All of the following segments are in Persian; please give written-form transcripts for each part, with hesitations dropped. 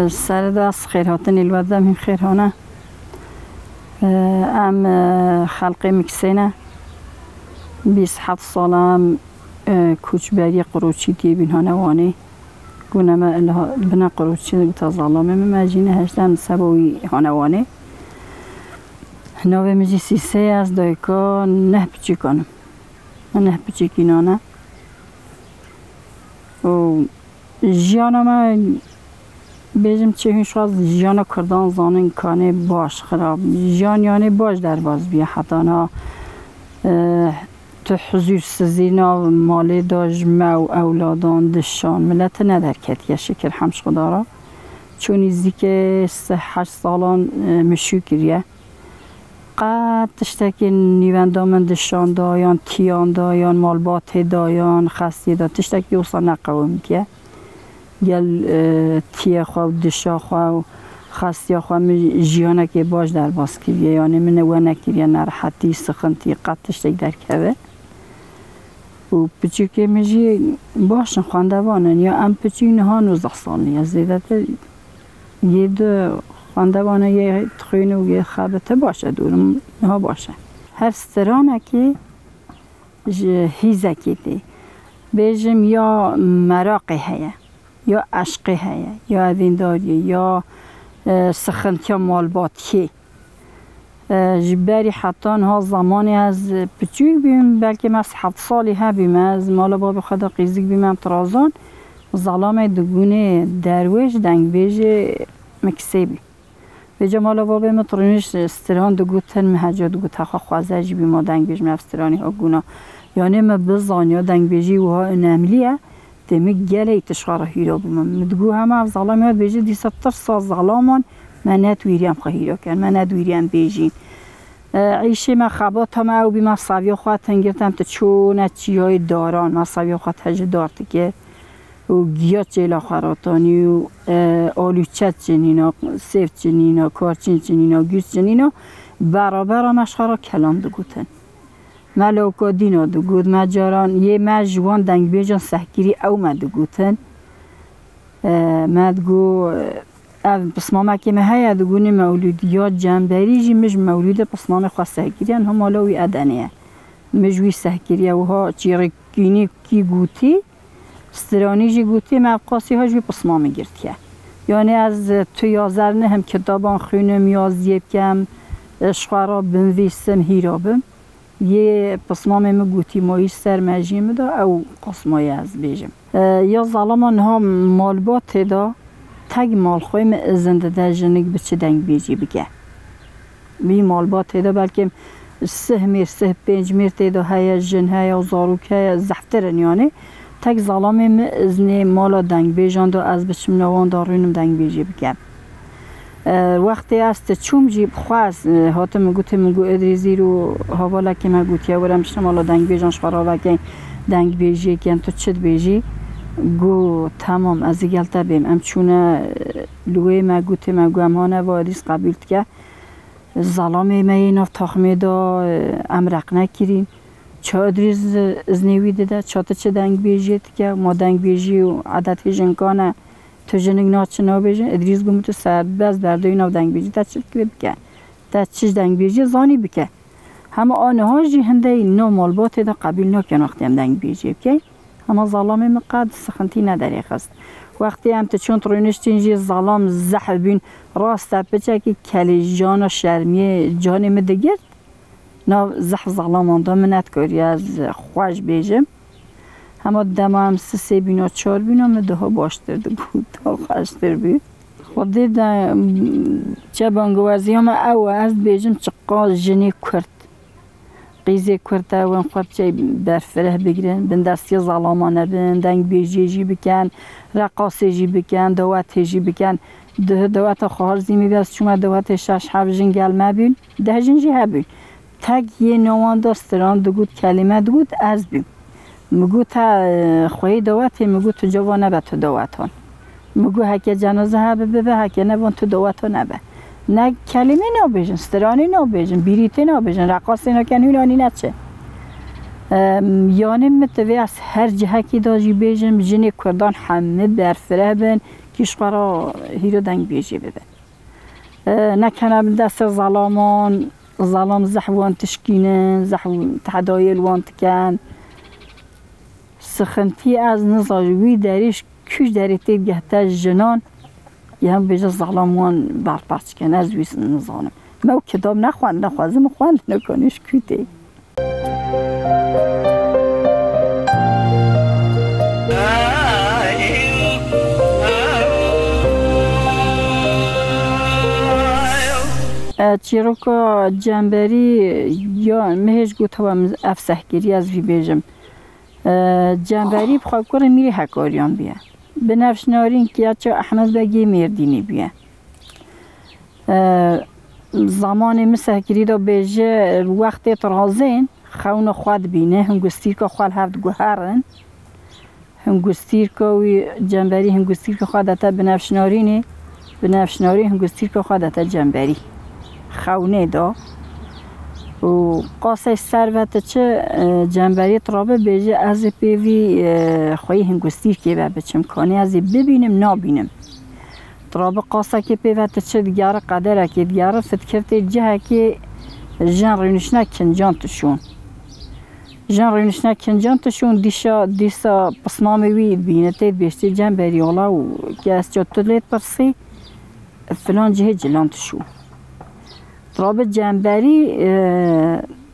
سر دست خیرهاتن الودم این خیرهانه ام خلقی مکسینه 27 سالم کوچبری قروچی دی بین هنوانی گونه بنا قروچی تا ظلامه مجینه هشتم سبوی هنوانی نوه مجی سیسه از دایکا نه پچی کنم نه پچی کنانه و جیانا ما بیجم چه هنش از جیانا کردان زانن کانه باش خراب جیان یعنی باش در باز بیا حتی نا تو حضور سزینا مالی داج مو اولادان دشان ملت ندر کت یا شکر همش خدا را چون ایزی که 8 سالان مشکریه قد تشتکی نیوندان من دشان دایان تیان دایان مالبات دایان خستی دا تشتکی اوصا نقوم که گل تیه خواه دشا خواه خستی خواه جیانه که باش در باز کریه یعنی من و نکریه نرحتی سخنتی قد تشتک در که و پچی که میجی باشن خواندوانن یا ام پچی اینها 19 سالی از دیدت یه دو خواندوانه یه تخوینه و یه خبته باشه دورم اینها باشه هر سترانه که هیزه که دی بیجم یا مراقی هیه یا عشقی هیه یا اوینداریه یا سخنتی مالباتی جبری حتی ها زمانی از پچوک بیم بلکه من 7 سالی ها بیم از مالا باب خدا قیزیک بیم ترازان ظلام دگونه درویش دنگ بیج مکسی بیم بیجا مالا باب مطرونش استران دگوتن مهجا دگوت خواه خوازه جی بیم دنگ بیج مفسترانی ها گونا یعنی ما بزان یا دنگ بیجی و ها نملیه دمی گله ایتشخار هیرا بیم مدگو همه از ظلام یاد بیجی 200 سال ظلامان من ندویریم خواهی را کن من ندویریم بیجین عیشه من خبات هم او بی من صویه خواهد تنگرتم تا چونه چی های داران من صویه خواهد هجه دارت که و گیات جیلا خراتانی و آلوچت جنینا سفت جنینا کارچین جنینا گوز جنینا برابر هم اشخارا کلام دگوتن ملوکا دینا دگود مجاران یه مجوان دنگ بیجان سحگیری او مدگوتن مدگو پسمام که مهیا دگونه مولودیات جنبری جی مش مولود پسمام خواسته گیرن هم مالوی ادنیه مجوی سحگیریه و ها چیرکینی کی گوتی استرانی جی گوتی مبقاسی ها جوی پسمام گرتیه یعنی از تو یازرنه هم کتابان خونم یازیب کم اشخارا بنویسم هیرابم یه پسمام مگوتی مایش سر مجیم دا او قسمای از بیجم یا ظالمان ها مالبات دا تگ مال خویم زنده در جنگ بچه دنگ بیجی بگه بی مال با تیدا بلکه 3 میر 5 میر تیدا های جن های زاروک های زفترن یعنی تگ ظلام ازنی مالا دنگ بیجان دا از بچم نوان دارونم دنگ بیجی بگه وقتی است چوم جیب خواست هاتم گوته مگو ادریزی رو حوالا که مگوتی ورم شما مالا دنگ بیجان شخارا وکن دنگ بیجی کن تو چت بیجی گو تمام از گلتا بیم ام چونه لوی ما گوته ما گو امانه وادیس قبول که ظلام ما اینا تخمه دا امرق نکریم چه ادریز از نیوی دیده چه چه دنگ بیجید که ما دنگ بیجی و عادت جنگانه تو جنگ ناچ نابیجن ادریز گم تو سر باز برده اینا دنگ بیجی تا چه که بکه تا چه دنگ بیجی زانی بکه هم آنها جی هنده نو مالبات دا قبول نکن وقتی هم دنگ بیجی بکه اما ظلام مقاد سخنتی نداری خست وقتی هم چون ترونشتین جی ظلام زحل بین راست بچه که کلی جان و شرمی جان مدگرد نا زح ظلام آندا منت کاری از خوش بیجم اما دم هم 3 بینا 4 بینا مده ها باشتر بود تا خوشتر بود خود دیدم چه بانگوازی هم او از بیجم چه قاز جنی کرد قیزی کرده و انقدر چه برفره بگیرن بند دستی ظلامانه بند دنگ بیجی بکن رقاصی جی بکن دوات جی بکن دوات خارزی میبست شما دوات 6 7 جنگل مبین 10 جنجی هبین تگ یه نوان داستران دگود کلمه دگود از بیم مگو تا خوی دوات مگو تو جوانه به تو دواتان مگو هکه جنازه هبه ببه هکه نبان تو دواتان نبه نه کلمه نبیجن، استرانی نبیجن، بیریتی نبیجن، رقاصی نکنی نانی نچه. یعنی متوی از هر جهه که داجی بیجم جن کردان همه برفره بن کشورا هیرو دنگ بیجی ببن نکنه دست ظلامان ظلام زحوان تشکینن زحوان تحدایل وان تکن سخنتی از نزاجوی دریش کش دریتی گهته جنان یه هم بیجه ظلام وان برپرچ کن از ویس نزانم ما کتاب نخوازم خواند نکنیش کتی چیروکا جنبری یا مهش گوت هم افسحگیری از وی بیجم جنبری بخواه کنه میری حکاریان بیه بنفش نارین که چه احمد بگی مردینی بیه زمان مسحگیری دا بیجه وقت ترازین خون خواد بینه هنگستیر که خوال هفت گوهرن هنگستیر که جنبری هنگستیر که خوادتا بنفش نارینه بنفش نارین هنگستیر که خوادتا جنبری خونه دا و قاسه ثروت چه جنبری ترابه بیجه از پیوی خواهی هنگستیر که بچم کانی از ببینم نبینم ترابه قاسه که پیوت چه دیگر قدره که دیگر فتکرت جهه که جن رونشنه کنجان تشون جن رونشنه کنجان تشون دیسا پسنامه وی بینه تید بیشتی جنبری اولا و که از چه تلیت پرسی فلان جهه جلان تشون تراب جنبری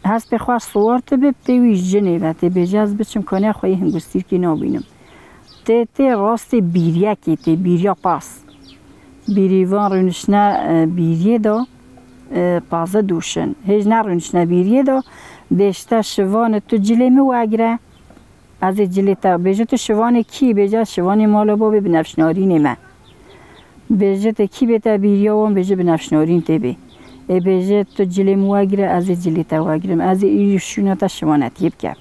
هست بخواه صور تبه پیویش جنه و تی بجاز بچم کنه خواهی هنگستیر که نبینم تی راست بیریا که تی بیریا پاس بیریوان رونشنه بیریه دا پازه دوشن هیچ نه رونشنه بیریه دا دیشتا شوان تو جلیمه واگره از جلی تا بیجه تو شوان کی بیجه شوان مالا با بنفشنارین من بیجه تا کی بیتا بیریا وان بیجه بنفشنارین تی بی بیجه تو جلی مواگره از جلی تا واگرم از ایشونه تا شوانتی بکر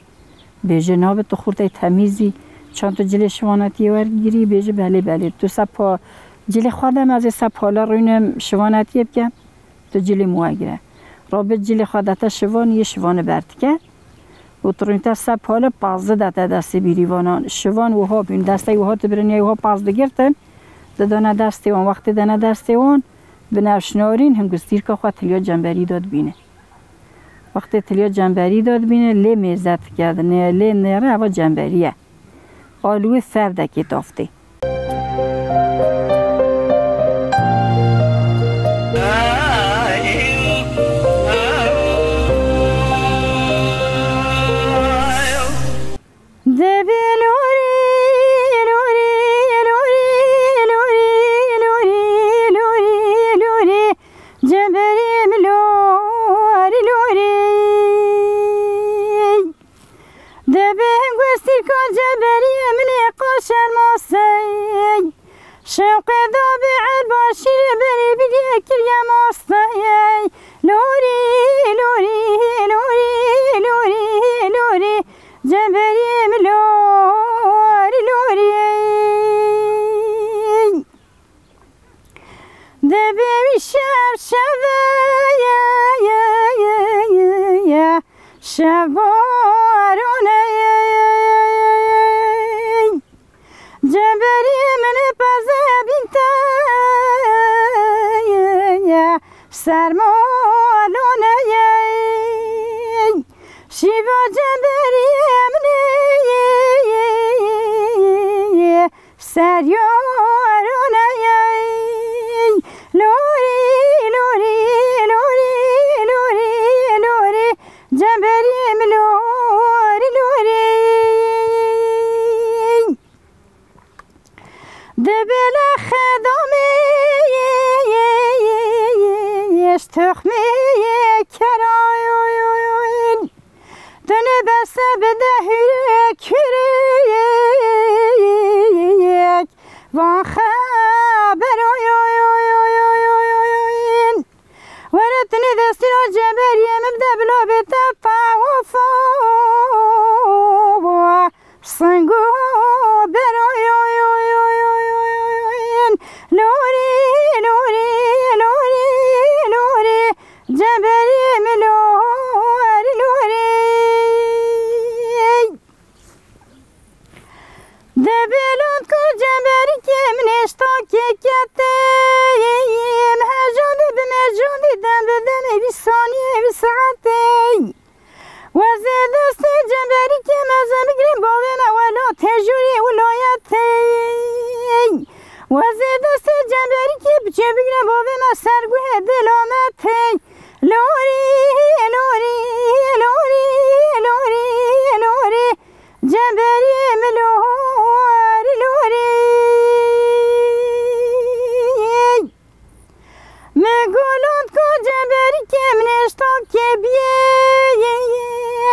بیجه نابه تو خورده تمیزی چند تو جلی شوانتی ورگیری بیجه بله تو سپا جلی خودم از سپالا روینم شوانتی بکر تو جلی مواگره رابط جلی خودتا شوان یه شوان برتکه و ترونتا سپالا پازده داتا دستی بیریوانان شوان وها بین دستی وها تبرنی وها پازده گرتن دادانه دستی وان وقتی دانه دستی وان بنفشنارین هنگستیر که خواه تلیا جنبری داد بینه وقتی تلیا جنبری داد بینه لی میزد کردنه لی نره اوا جنبریه آلوی فرده که تافته شوق ذابع الباشر بري بديك يا مصطفى لوري لوري لوري لوري لوري جبري ملوري لوري دبي شاب شبا يا يا يا يا يا شبارنا جبري من بزابينتا سرمالونا شيفا جبري من سريارونا لوري لوري لوري لوري لوري جبري ملوري لوري دبلا خدامي تخمي كرايون دن بس بدهيك هريك وان خبر ورتني دستنا جبر يمبدا بلا بتطع وفا صنقو لوري لوري لوري لوري جبري ملوري لوري لبلاد کو جنبری که منشتا که کتیم هجاندی بمجاندی دم بدم بی ثانیه بی ساعتی وزه دست جنبری که مزه بگرم باوه مولا تجوری ولایتی وزه دست جنبری که بچه بگرم باوه ما سرگوه دلامتی لوری لوری لوری لوری لوری جنبری ملوری لوری مگولاد کو جنبری که منشتا که بیم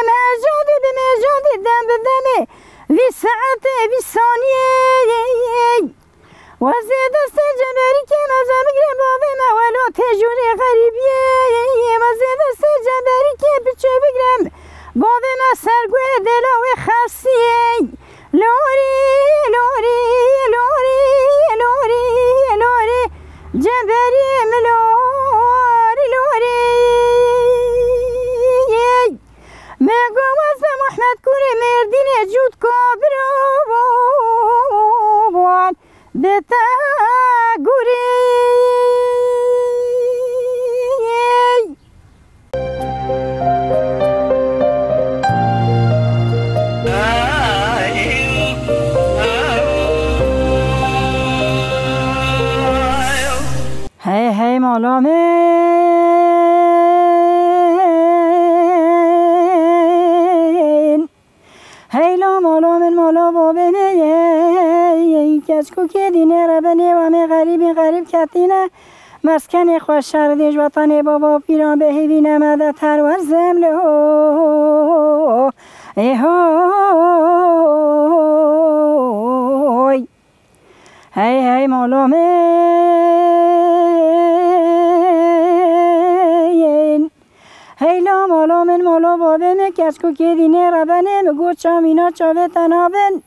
هجادی بمجادی دم بدمه وی ساعت وی ثانیه وزه دست جنبری که مزه بگرم باوه مولا تجوری غریبیه وزه دست جنبری که بچه بگرم باوه ما سرگوه دلاوه خاصیه لوری لوری لوری لوری لوری جنبری ملوری لوری مگو وزه محمد کوری مردین جود کابران بتا گوری هی هی مالا من هیلا مالا من مالا بابه من کچکو که دینه ربنه و من غریب غریب کتینه مسکن خوش شردش وطن بابا پیران به هیوینه مدد تر و زمله های هی هی مالا من هیلا مالا من مالا بابه من کچکو که دینه ربنه مگو چامینا چاوه تنابن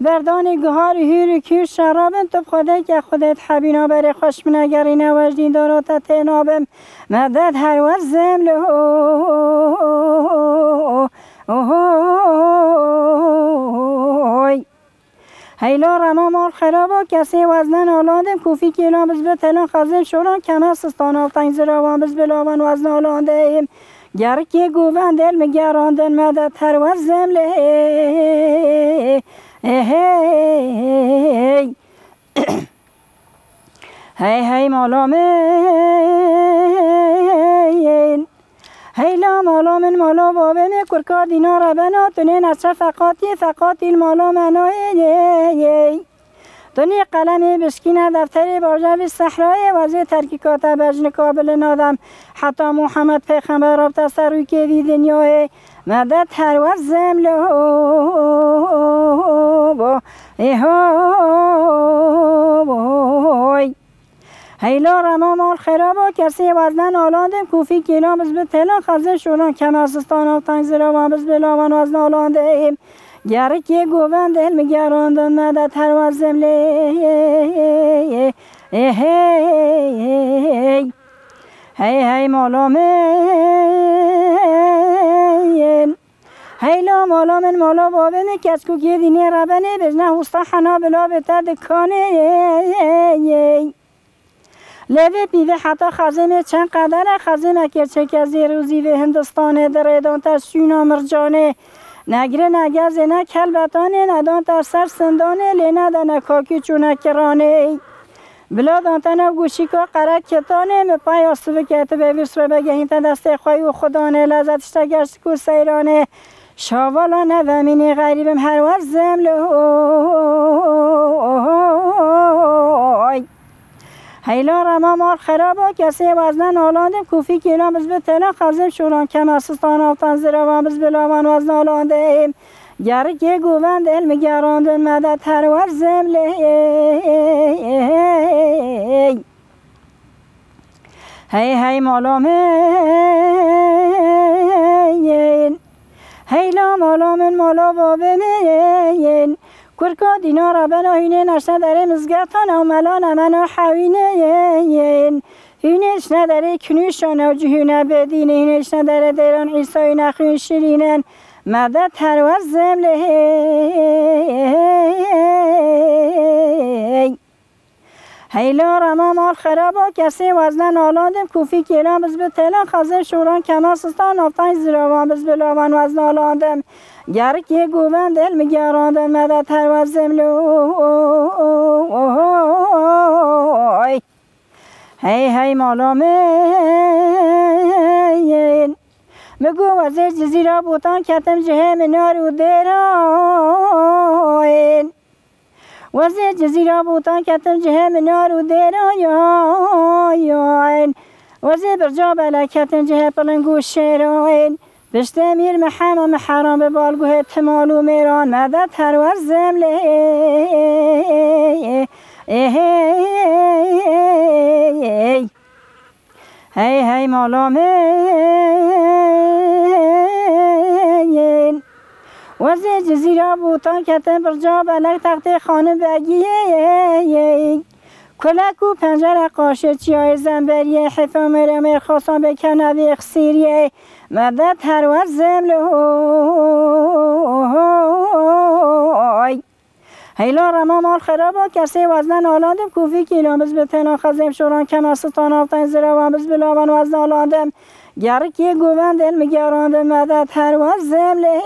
بردان گهار هیر کیر شرابن تو خودت که خودت حبینا بر خوش من اگرینه وجدین دارات تنابم مدد هر وزم له هیلا رما مال خرابا کسی وزنن آلاندم کوفی کیلان بز به تلان خزم شوران کمر سستان آفتن زراوان بز بلاوان وزن آلانده ایم گرکی گوون دل مگراندن مدد هر وزم له هی هی مالا من هیلا مالا من مالا بابه من کرکا دینا ربنا تنه نچه فقاتی المالا منای تنه قلم بسکینه دفتر باجه صحرای وزه ترکیکات بجن کابل نادم حتی محمد پیغمبر رفت سروی که دی دنیای مدد هر وزم له هیلا رما مال خرابا کسی وزنن آلاندم کوفی کیلان بز به تلان خزه شوران کمرسستان آفتن زراوان بز بلاوان وزن آلانده ایم گرکی گوون دل مگراندن مدد هر وزم له هی مالا من هیلا مالا من مالا بابه من کچکو که دینه ربنه بجنه هستا حنا بلا بتا دکانه لوه پیوه حتی خزمه چند قدره خزمه کرچه کزی روزی و هندستانه دریدان تر سونا مرجانه نگره نگزه نه کلبتانه ندان تر سر سندانه لینه دنه کاکی چونه کرانه بلا دانتنه گوشی که قرک کتانه مپای آستوه که به ویرس رو بگهین تا دسته خواهی و خدانه لذتش تا گشت کو سیرانه شاوالانه و منی غریبم هر وزم لای هیلا رما مال خرابا کسی وزنن آلاندم کوفی کیلان بز به تلان خزم شوران کمرسستان آفتن زراوان بز بلاوان وزن آلانده ایم گرکی گوون دل مگراندن مدد هر وزم له هی مالا من هیلا مالا من مالا بابه من کرکا دینا ربنا هینه نشنه داره مزگتان و ملان منو حوینه هینش نداره کنوشان و جهونه بدینه هینش نداره دیران عیسای نخون شیرینن مدد هر وزم له هیلا رما مال خرابا کسی وزن آلاندم کوفی کیلان بز به تلان خزه شوران کمر سستان آفتان زیراوان بز به لاوان وزن آلاندم گرکی گوبند علم گراندم مدد هر وزم لوی هی مالامین مگو وزیر جزیرا بوتان کتم جه منار و دیراین وزیر جزیرا بوتان کتم جه منار و دیراین وزیر برجا بلا کتم جه پلنگو شیراین بشته میر محمد حرام به بالگوه تمالو میران مدد هر ورزم لی هی مالامین وزیر جزیره بوتان کتن برجا بلک تخت خانه بگیه کلک و پنجره قاشه چیای زنبریه حفا مرمر خواستان بکنه و اخسیریه مدد هر ورزم لوی هیلا رما مال خرابا کسی وزن آلاندم کوفی کیلان بز به تنان خزم شوران کمر ستان آفتان زیراوان بز بلاوان وزن آلاندم گرکی گوبند علم گراندم مدد هر وزم لی